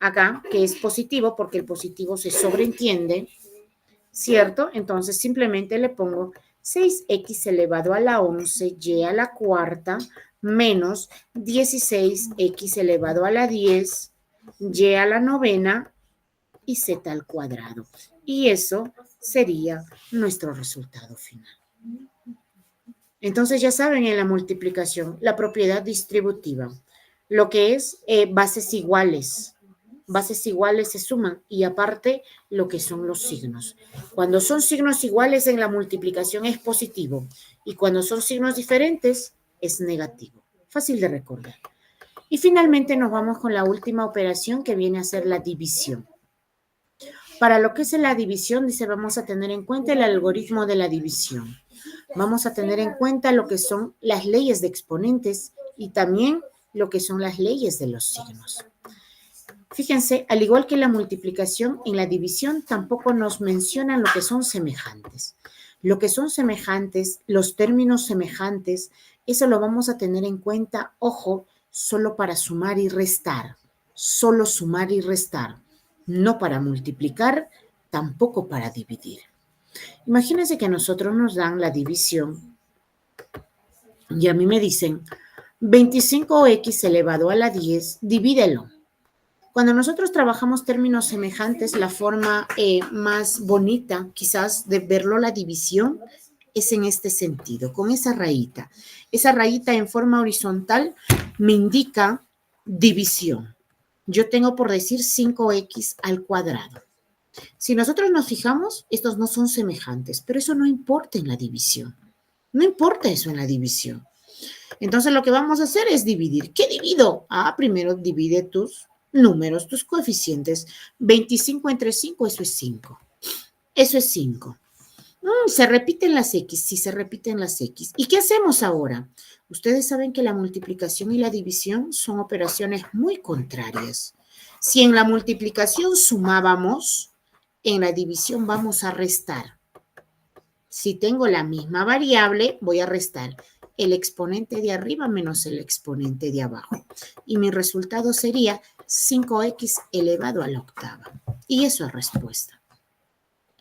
acá, que es positivo, porque el positivo se sobreentiende, ¿cierto? Entonces simplemente le pongo 6x elevado a la 11, y a la cuarta, menos 16x elevado a la 10, y a la novena, y z al cuadrado. Y eso sería nuestro resultado final. Entonces ya saben en la multiplicación, la propiedad distributiva, lo que es bases iguales. Bases iguales se suman y aparte lo que son los signos. Cuando son signos iguales en la multiplicación es positivo y cuando son signos diferentes es negativo. Fácil de recordar. Y finalmente nos vamos con la última operación que viene a ser la división. Para lo que es la división, dice, vamos a tener en cuenta el algoritmo de la división. Vamos a tener en cuenta lo que son las leyes de exponentes y también lo que son las leyes de los signos. Fíjense, al igual que la multiplicación, en la división tampoco nos mencionan lo que son semejantes. Lo que son semejantes, los términos semejantes, eso lo vamos a tener en cuenta, ojo, solo para sumar y restar. Solo sumar y restar. No para multiplicar, tampoco para dividir. Imagínense que a nosotros nos dan la división y a mí me dicen 25x elevado a la 10, divídelo. Cuando nosotros trabajamos términos semejantes, la forma más bonita quizás de verlo la división es en este sentido, con esa rayita. Esa rayita en forma horizontal me indica división. Yo tengo por decir 5x al cuadrado. Si nosotros nos fijamos, estos no son semejantes, pero eso no importa en la división. No importa eso en la división. Entonces lo que vamos a hacer es dividir. ¿Qué divido? Primero divide tus números, tus coeficientes. 25 entre 5, eso es 5. Eso es 5. Se repiten las X, sí se repiten las X. ¿Y qué hacemos ahora? Ustedes saben que la multiplicación y la división son operaciones muy contrarias. Si en la multiplicación sumábamos, en la división vamos a restar. Si tengo la misma variable, voy a restar el exponente de arriba menos el exponente de abajo. Y mi resultado sería 5x elevado a la octava. Y eso es respuesta.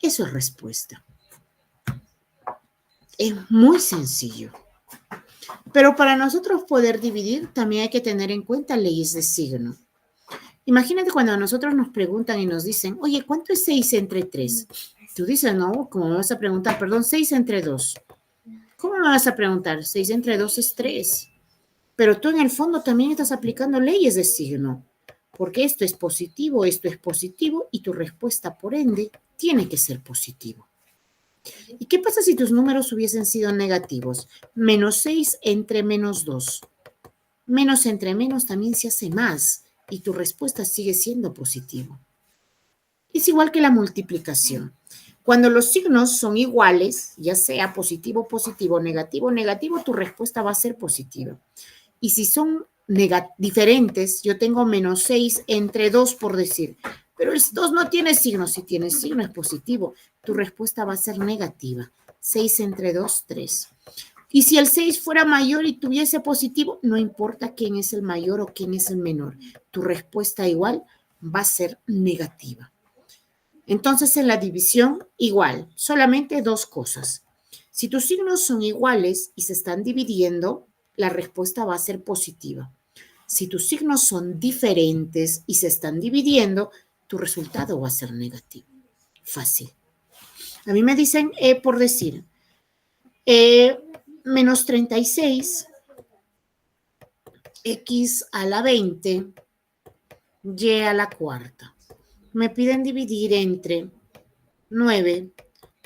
Eso es respuesta. Es muy sencillo. Pero para nosotros poder dividir, también hay que tener en cuenta leyes de signo. Imagínate cuando a nosotros nos preguntan y nos dicen, oye, ¿cuánto es 6 entre 3? Tú dices, no, ¿cómo me vas a preguntar? Perdón, 6 entre 2. ¿Cómo me vas a preguntar? 6 entre 2 es 3. Pero tú en el fondo también estás aplicando leyes de signo, porque esto es positivo y tu respuesta, por ende, tiene que ser positivo. ¿Y qué pasa si tus números hubiesen sido negativos? Menos 6 entre menos 2. Menos entre menos también se hace más y tu respuesta sigue siendo positivo. Es igual que la multiplicación. Cuando los signos son iguales, ya sea positivo, positivo, negativo, negativo, tu respuesta va a ser positiva. Y si son diferentes, yo tengo menos 6 entre 2 por decir, pero el 2 no tiene signo. Si tiene signo es positivo. Tu respuesta va a ser negativa. 6 entre 2, 3. Y si el 6 fuera mayor y tuviese positivo, no importa quién es el mayor o quién es el menor. Tu respuesta igual va a ser negativa. Entonces en la división igual, solamente dos cosas. Si tus signos son iguales y se están dividiendo, la respuesta va a ser positiva. Si tus signos son diferentes y se están dividiendo, tu resultado va a ser negativo. Fácil. A mí me dicen, por decir, menos 36, x a la 20, y a la cuarta. Me piden dividir entre 9,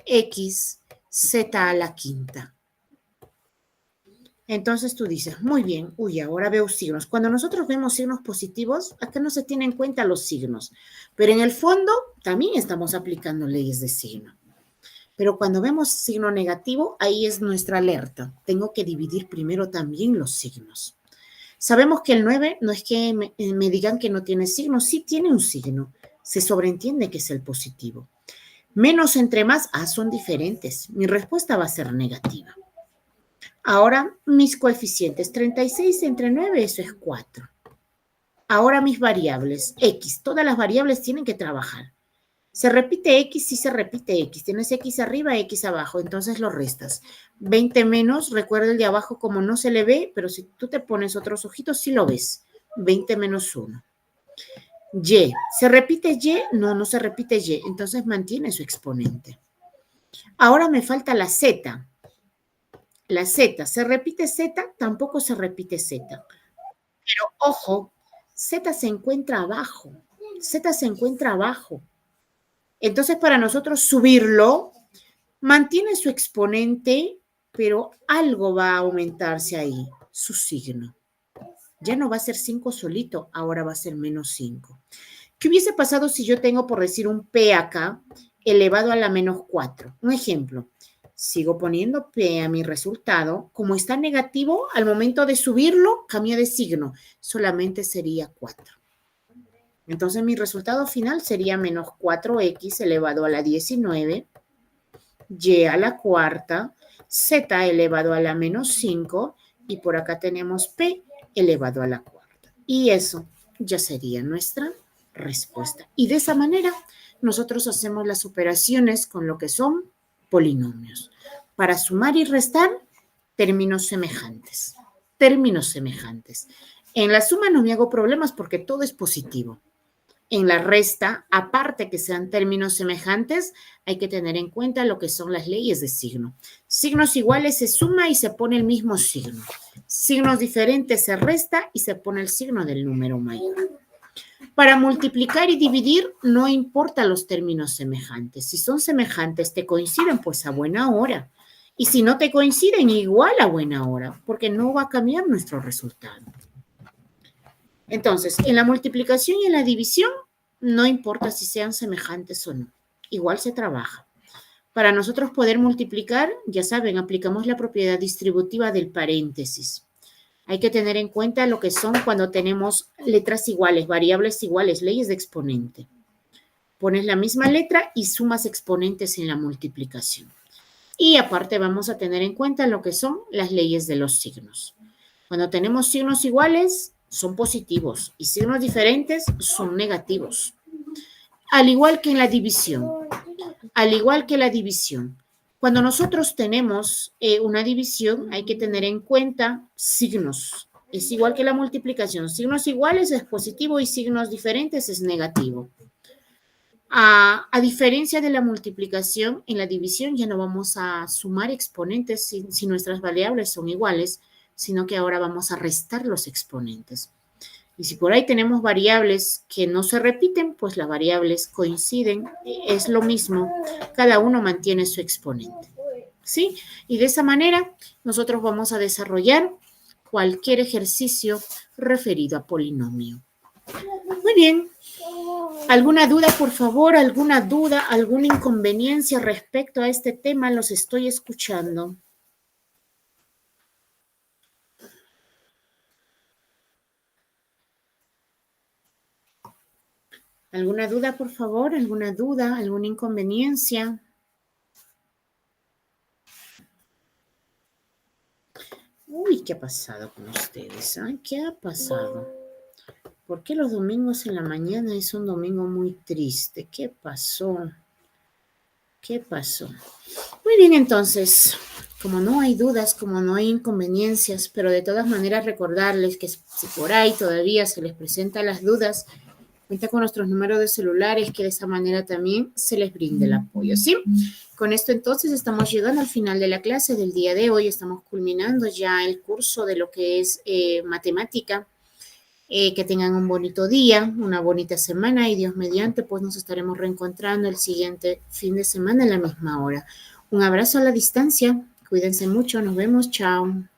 x, z a la quinta. Entonces tú dices, muy bien, ahora veo signos. Cuando nosotros vemos signos positivos, acá no se tienen en cuenta los signos, pero en el fondo también estamos aplicando leyes de signo. Pero cuando vemos signo negativo, ahí es nuestra alerta. Tengo que dividir primero también los signos. Sabemos que el 9 no es que me digan que no tiene signo, sí tiene un signo. Se sobreentiende que es el positivo. Menos entre más, son diferentes. Mi respuesta va a ser negativa. Ahora mis coeficientes, 36 entre 9, eso es 4. Ahora mis variables, x, todas las variables tienen que trabajar. Se repite x, sí se repite x. Tienes x arriba, x abajo, entonces lo restas. 20 menos, recuerda el de abajo como no se le ve, pero si tú te pones otros ojitos, sí lo ves. 20 menos 1. Y, ¿se repite y? No, no se repite y, entonces mantiene su exponente. Ahora me falta la z. La z, ¿se repite z? Tampoco se repite z. Pero ojo, z se encuentra abajo. Z se encuentra abajo. Entonces, para nosotros subirlo, mantiene su exponente, pero algo va a aumentarse ahí, su signo. Ya no va a ser 5 solito, ahora va a ser menos 5. ¿Qué hubiese pasado si yo tengo, por decir, un P acá elevado a la menos 4? Un ejemplo. Sigo poniendo P a mi resultado. Como está negativo, al momento de subirlo, cambia de signo. Solamente sería 4. Entonces, mi resultado final sería menos 4x elevado a la 19, y a la cuarta, z elevado a la menos 5, y por acá tenemos p elevado a la cuarta. Y eso ya sería nuestra respuesta. Y de esa manera, nosotros hacemos las operaciones con lo que son polinomios. Para sumar y restar, términos semejantes. Términos semejantes. En la suma no me hago problemas porque todo es positivo. En la resta, aparte que sean términos semejantes, hay que tener en cuenta lo que son las leyes de signo. Signos iguales se suma y se pone el mismo signo. Signos diferentes se resta y se pone el signo del número mayor. Para multiplicar y dividir no importa los términos semejantes. Si son semejantes, te coinciden, pues a buena hora. Y si no te coinciden, igual a buena hora, porque no va a cambiar nuestro resultado. Entonces, en la multiplicación y en la división, no importa si sean semejantes o no, igual se trabaja. Para nosotros poder multiplicar, ya saben, aplicamos la propiedad distributiva del paréntesis. Hay que tener en cuenta lo que son cuando tenemos letras iguales, variables iguales, leyes de exponente. Pones la misma letra y sumas exponentes en la multiplicación. Y aparte vamos a tener en cuenta lo que son las leyes de los signos. Cuando tenemos signos iguales, son positivos y signos diferentes son negativos. Al igual que en la división. Al igual que la división. Cuando nosotros tenemos una división, hay que tener en cuenta signos. Es igual que la multiplicación. Signos iguales es positivo y signos diferentes es negativo. A diferencia de la multiplicación, en la división ya no vamos a sumar exponentes si nuestras variables son iguales, sino que ahora vamos a restar los exponentes. Y si por ahí tenemos variables que no se repiten, pues las variables coinciden, es lo mismo, cada uno mantiene su exponente. ¿Sí? Y de esa manera nosotros vamos a desarrollar cualquier ejercicio referido a polinomio. Muy bien. ¿Alguna duda, por favor? ¿Alguna duda, alguna inconveniencia respecto a este tema? Los estoy escuchando. ¿Alguna duda, por favor? ¿Alguna duda? ¿Alguna inconveniencia? Uy, ¿qué ha pasado con ustedes? ¿Eh? ¿Qué ha pasado? ¿Por qué los domingos en la mañana es un domingo muy triste? ¿Qué pasó? ¿Qué pasó? Muy bien, entonces, como no hay dudas, como no hay inconveniencias, pero de todas maneras recordarles que si por ahí todavía se les presentan las dudas, cuenta con nuestros números de celulares, que de esa manera también se les brinde el apoyo, ¿sí? Con esto entonces estamos llegando al final de la clase del día de hoy, estamos culminando ya el curso de lo que es matemática. Que tengan un bonito día, una bonita semana y Dios mediante, pues nos estaremos reencontrando el siguiente fin de semana a la misma hora. Un abrazo a la distancia, cuídense mucho, nos vemos, chao.